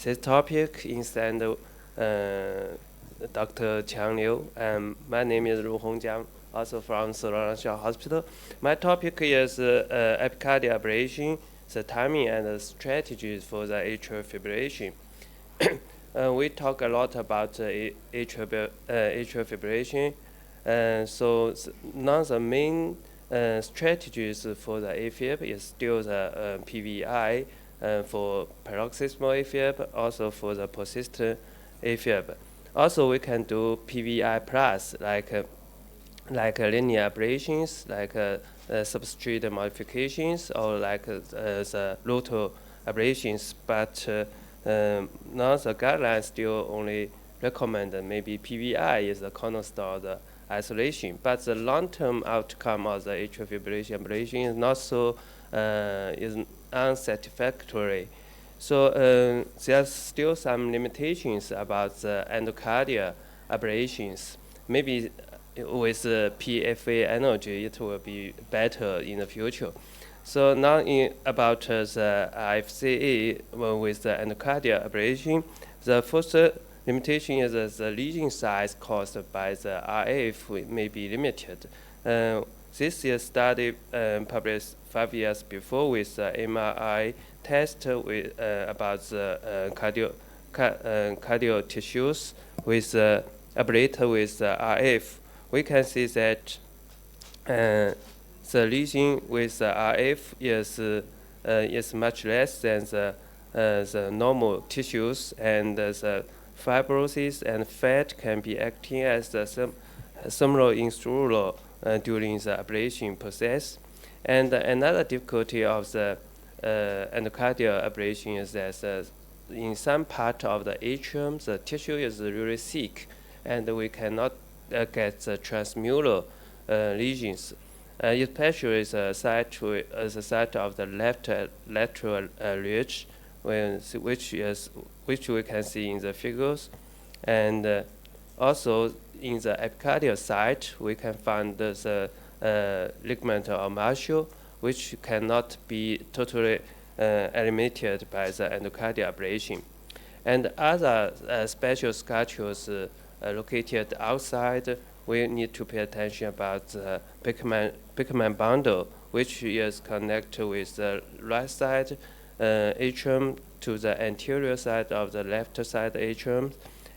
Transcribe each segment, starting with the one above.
This topic is Dr. Qiang Liu, and my name is Ru Hongjiang, also from Sirangsha Hospital. My topic is epicardial ablation, the timing and the strategies for the atrial fibrillation. We talk a lot about atrial fibrillation, so now the main strategies for the AFib is still the PVI for paroxysmal AFib, also for the persistent AFib. Also, we can do PVI plus, like linear ablations, like substrate modifications, or like the rotor ablations. But now the guidelines still only recommend maybe PVI is the cornerstone of the isolation. But the long-term outcome of the atrial fibrillation ablation is not so is unsatisfactory. So there's still some limitations about the endocardial ablations. Maybe with PFA energy, it will be better in the future. So now about the IFCA with the endocardial ablation, the first limitation is that the lesion size caused by the RF may be limited. This is study published 5 years before with the MRI test with, about the cardio tissues with ablated with RF. We can see that the lesion with the RF is much less than the normal tissues, and the fibrosis and fat can be acting as the thermal insular during the ablation process. And another difficulty of the endocardial ablation is that in some part of the atrium, the tissue is really thick, and we cannot get the transmural lesions, especially the site of the left lateral ridge, which we can see in the figures, and also in the epicardial site we can find the ligament or muscle, which cannot be totally eliminated by the endocardial ablation. And other special structures located outside, we need to pay attention about the Beckman bundle, which is connected with the right side atrium to the anterior side of the left side atrium,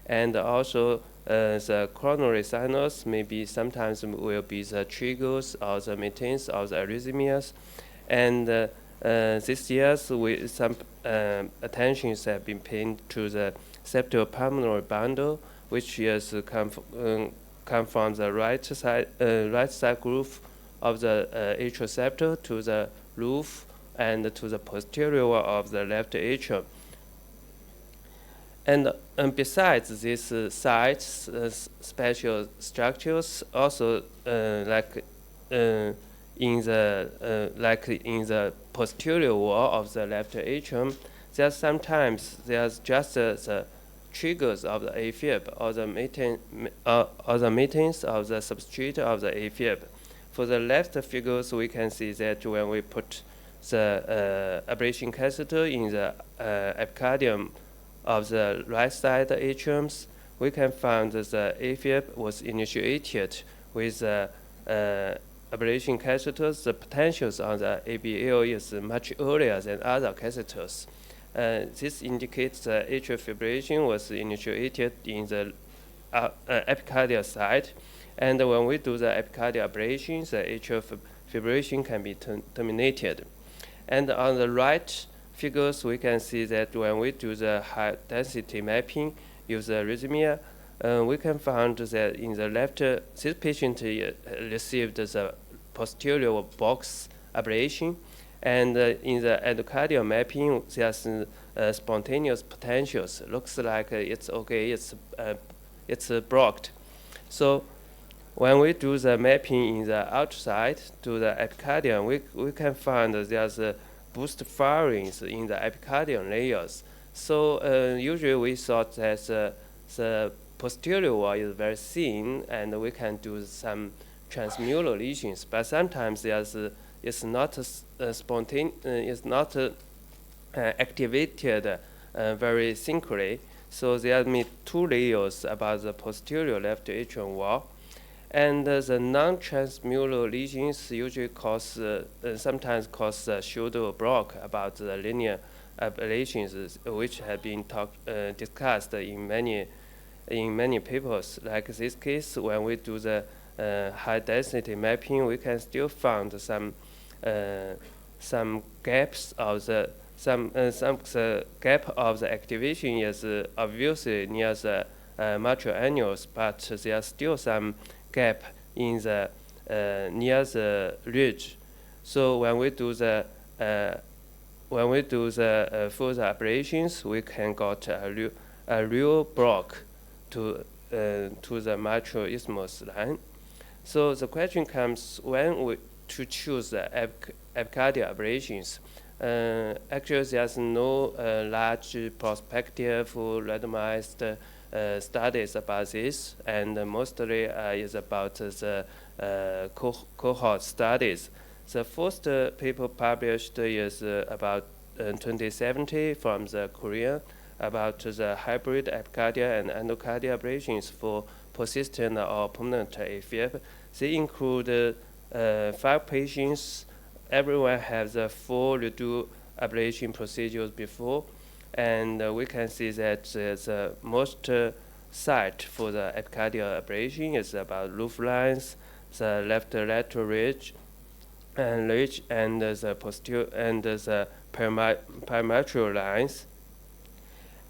and also the coronary sinus maybe sometimes will be the triggers or the maintenance of the arrhythmias. And this year, some attentions have been paid to the septopulmonary bundle, which is come from the right side groove of the atrial septum to the roof and to the posterior of the left atrium. And besides these sites, special structures, also like in the posterior wall of the left atrium, there's just the triggers of the AFib or the maintenance of the substrate of the AFib. For the left figures, we can see that when we put the ablation catheter in the epicardium of the right side atriums, we can find that the AFib was initiated with the ablation catheters. The potentials on the ABL is much earlier than other catheters. This indicates the atrial fibrillation was initiated in the epicardial side, and when we do the epicardial ablation, the atrial fibrillation can be terminated. And on the right figures, we can see that when we do the high density mapping use the arrhythmia, we can find that in the left, this patient received the posterior box ablation, and in the endocardial mapping, there's spontaneous potentials. Looks like it's okay, it's blocked. So when we do the mapping in the outside to the epicardium, we can find there's boost firings in the epicardium layers. So usually we thought that the posterior wall is very thin, and we can do some transmural lesions. But sometimes it's not activated very synchronically. So there are two layers about the posterior left atrial wall. And the non-transmural lesions usually sometimes cause shoulder block about the linear ablations, which have been discussed in many papers. Like this case, when we do the high density mapping, we can still find some gaps of the gap of the activation is obviously near the mitral annulus, but there are still some gap in the near the ridge. So when we do the further ablations, we can get a real block to the mitral isthmus line. So the question comes when we to choose the epicardial ablations. Actually, there's no large prospective randomized studies about this, and mostly is about the cohort studies. The first paper published is about 2070 from the Korean about the hybrid epicardial and endocardial ablations for persistent or permanent AFib. They include 5 patients. Everyone has the 4 redo ablation procedures before, and we can see that the most site for the epicardial ablation is about roof lines, the left lateral ridge, and the posterior and the perimetral lines.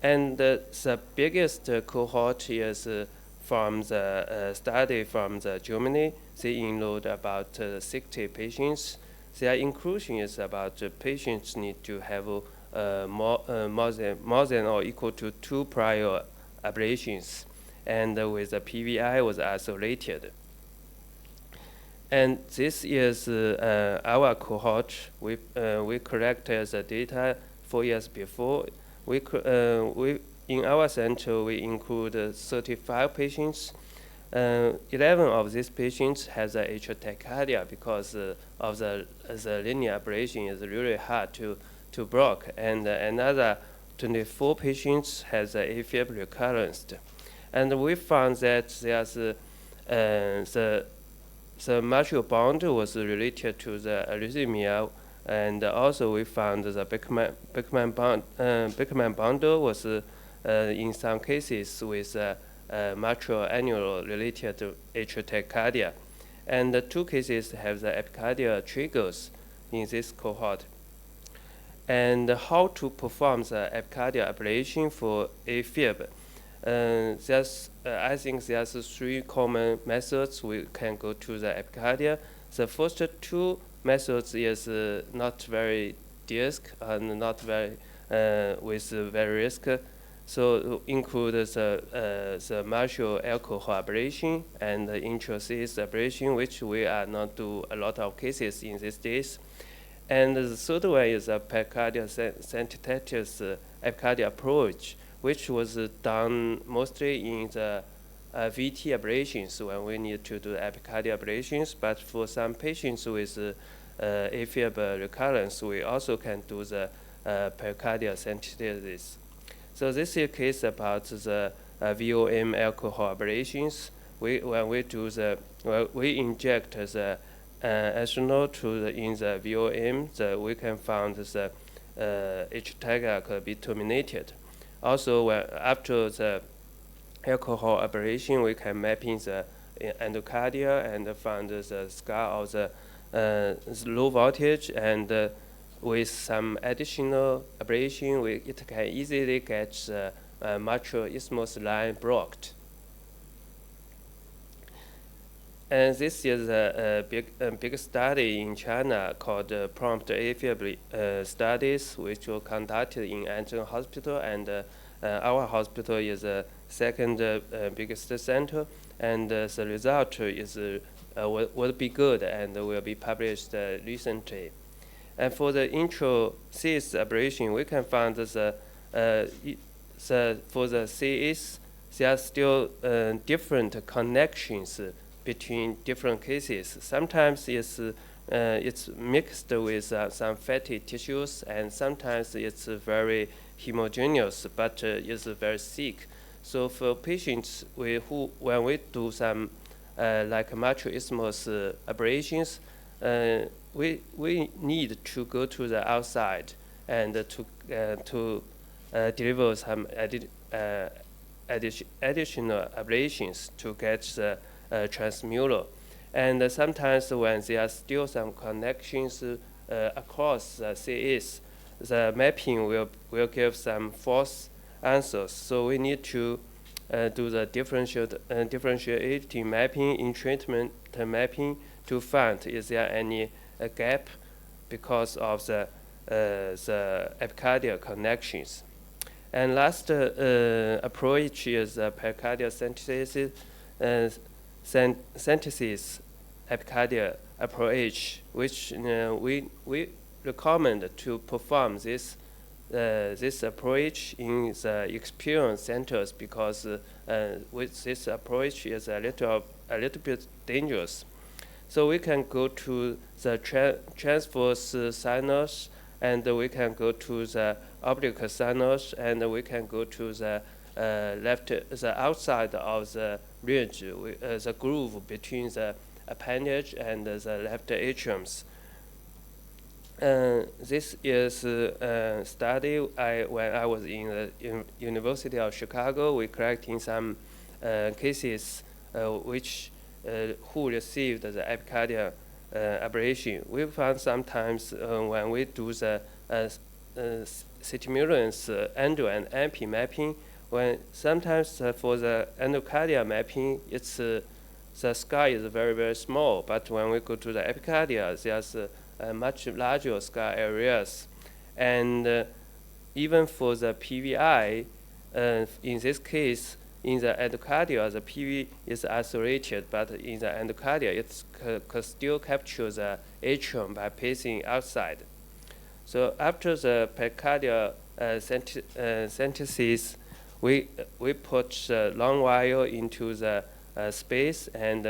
And the biggest cohort is from the study from Germany. They enrolled about 60 patients. Their inclusion is about patients need to have more than or equal to 2 prior ablations, and with the PVI was isolated. And this is our cohort. We collected the data 4 years before. In our center we include 35 patients. 11 of these patients has atrial tachycardia because of the linear ablation is really hard to block, and another 24 patients has AFib recurrence. And we found that there's the mitral bond was related to the arrhythmia, and also we found the Beckman bundle was in some cases with mitral annular related to atrial tachycardia. And the 2 cases have the epicardial triggers in this cohort. And how to perform the epicardial ablation for AFib? I think there's 3 common methods we can go to the epicardia. The first 2 methods is not very risk and not very with very risk. So include the mitral alcohol ablation and the intravenous ablation, which we are not do a lot of cases in these days. And the third one is a pericardial sensititis epicardial approach, which was done mostly in the VT ablations when we need to do epicardial ablations. But for some patients with AFib recurrence, we also can do the pericardial sensititis. So this is a case about the VOM alcohol ablations. When we inject the ethanol in the VOM, we can find the atrial could be terminated. Also, after the alcohol ablation, we can map in the endocardia and find the scar of the low voltage, and with some additional ablation, it can easily get the mitral isthmus line blocked. And this is a big study in China called Prompt AFib studies, which were conducted in Anzhen Hospital, and our hospital is the second biggest center, and the result is will be good and will be published recently. And for the intravenous ablation, we can find for the CS, there are still different connections between different cases. Sometimes it's it's mixed with some fatty tissues, and sometimes it's very homogeneous, but it's very thick. So for patients when we do some like mitral isthmus ablations, we need to go to the outside and to deliver some additional ablations to get the transmural. And sometimes when there are still some connections across the CS, the mapping will give some false answers. So we need to do the differentiating mapping in treatment mapping to find is there any gap because of the epicardial connections. And last approach is pericardial synthesis epicardial approach, which we recommend to perform this approach in the experienced centers because with this approach is a little bit dangerous. So we can go to the transverse sinus, and we can go to the oblique sinus, and we can go to the the outside of the ridge, the groove between the appendage and the left atriums. This is a study when I was in the University of Chicago. We collecting some cases who received the epicardial ablation. We found sometimes when we do the stimulants endo and amp mapping, when sometimes for the endocardial mapping, it's the scar is very, very small, but when we go to the epicardial, there's much larger scar areas. And even for the PVI, in this case, in the endocardial, the PV is isolated, but in the endocardial, it could still capture the atrium by passing outside. So after the pericardial synthesis, we put the long wire into the space, and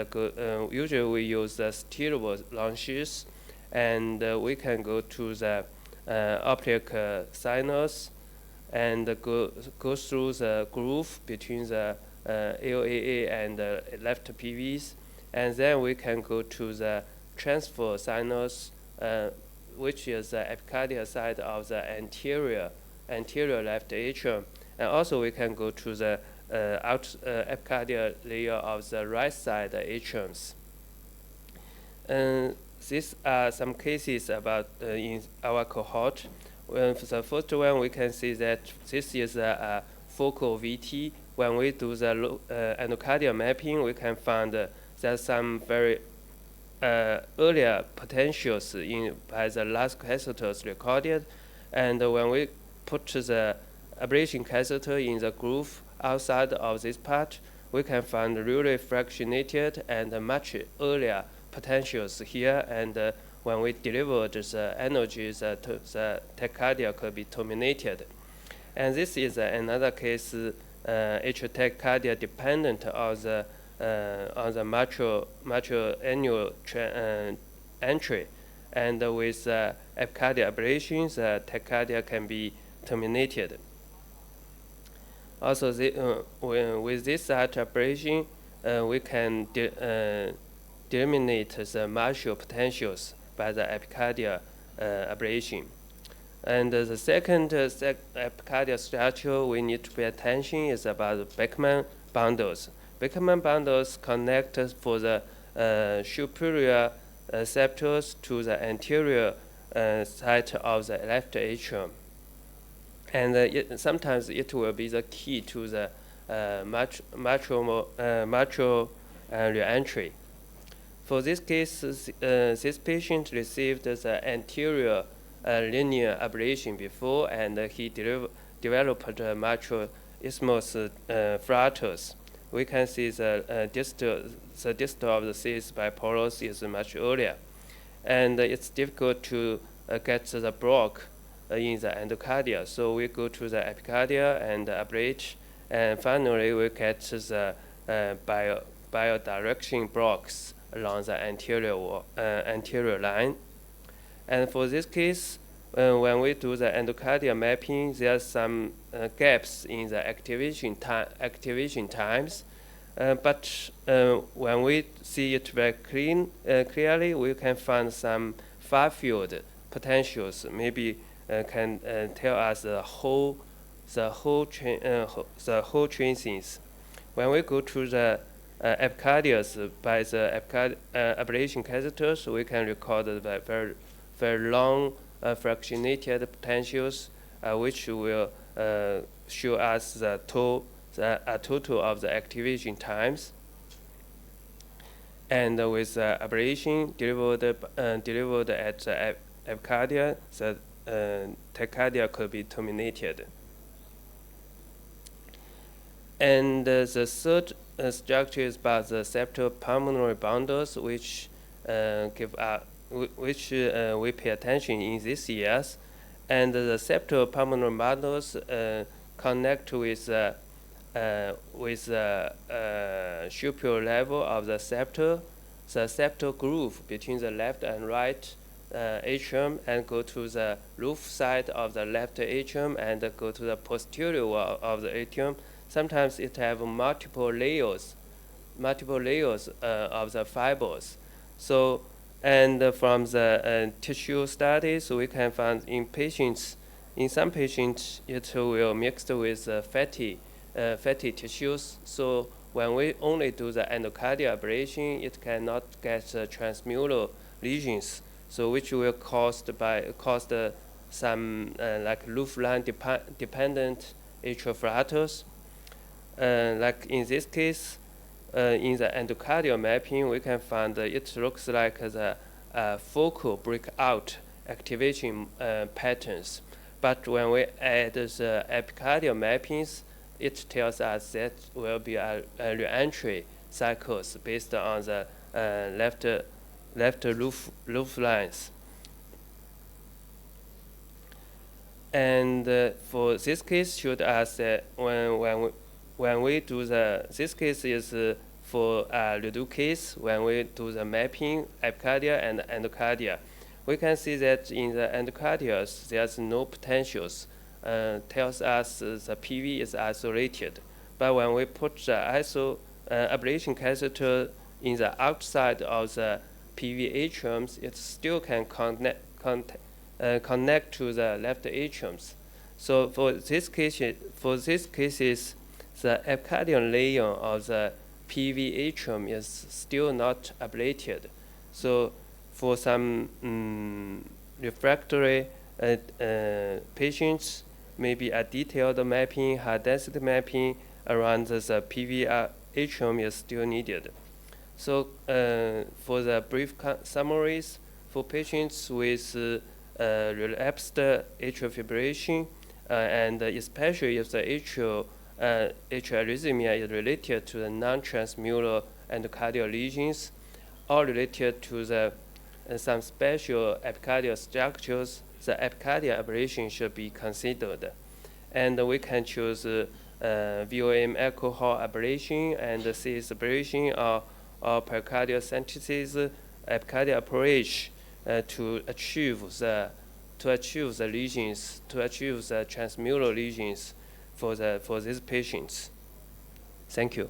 usually we use the steerable launches, and we can go to the oblique sinus and go through the groove between the AOAA and left PVs, and then we can go to the transverse sinus, which is the epicardial side of the anterior left atrium, and also we can go to the epicardial layer of the right side atriums. These are some cases about in our cohort. The first one, we can see that this is a focal VT. When we do the endocardial mapping, we can find there's some very earlier potentials by the last catheters recorded. And when we put the ablation catheter in the groove outside of this part, we can find really fractionated and much earlier potentials here. And when we deliver the energy, the tachycardia could be terminated. And this is another case, atrial tachycardia dependent on the mitral annual entry. And with epicardial ablation, the tachycardia can be terminated. Also, with this ablation, we can eliminate the martial potentials by the epicardial ablation. And the second epicardial structure we need to pay attention is about the Beckman bundles. Beckman bundles connect for the superior septors to the anterior side of the left atrium. And sometimes it will be the key to the mitral reentry. For this case, this patient received the anterior linear ablation before, and he developed mitral isthmus flutters. We can see the distal of the CS bipolar is much earlier, and it's difficult to get the block in the endocardia. So we go to the epicardia and ablate, and finally we get the bidirection blocks along the anterior line. And for this case, when we do the endocardial mapping, there are some gaps in the activation times. But when we see it very clearly, we can find some far-field potentials. Maybe can tell us the whole transients. When we go to the epicardials by the ablation catheters, we can record the very long fractionated potentials, which will show us the total of the activation times. And with ablation delivered at the epicardia, the tachycardia could be terminated. And the third structure is about the septopulmonary bundles, which we pay attention in these years. And the septopulmonary bundles connect with the superior level of the septal groove between the left and right atrium, and go to the roof side of the left atrium and go to the posterior wall of the atrium. Sometimes it have multiple layers of the fibers. So, and from the tissue studies, we can find in some patients, it will mix with fatty tissues. So when we only do the endocardial ablation, it cannot get transmural lesions. So which will cause some like roof line dependent atrial flutters. Like in this case, in the endocardial mapping, we can find it looks like the focal breakout activation patterns. But when we add the epicardial mappings, it tells us that will be a reentry cycles based on the left roof lines. And for this case, showed us that when we do this case is for a redo case, when we do the mapping epicardia and endocardia, we can see that in the endocardials there's no potentials. Tells us the PV is isolated. But when we put the ablation catheter in the outside of the PV atriums, it still can connect to the left atriums. So for these cases, the epicardial layer of the PV atrium is still not ablated. So for some refractory patients, maybe a detailed mapping, high density mapping around the PV atrium is still needed. So for the brief summaries, for patients with relapsed atrial fibrillation, and especially if the atrial arrhythmia is related to the non-transmural endocardial lesions, or related to the some special epicardial structures, the epicardial ablation should be considered. And we can choose VOM alcohol ablation and CS ablation or pericardial synthesis epicardial approach to achieve the lesions, to achieve the transmural lesions for these patients. Thank you.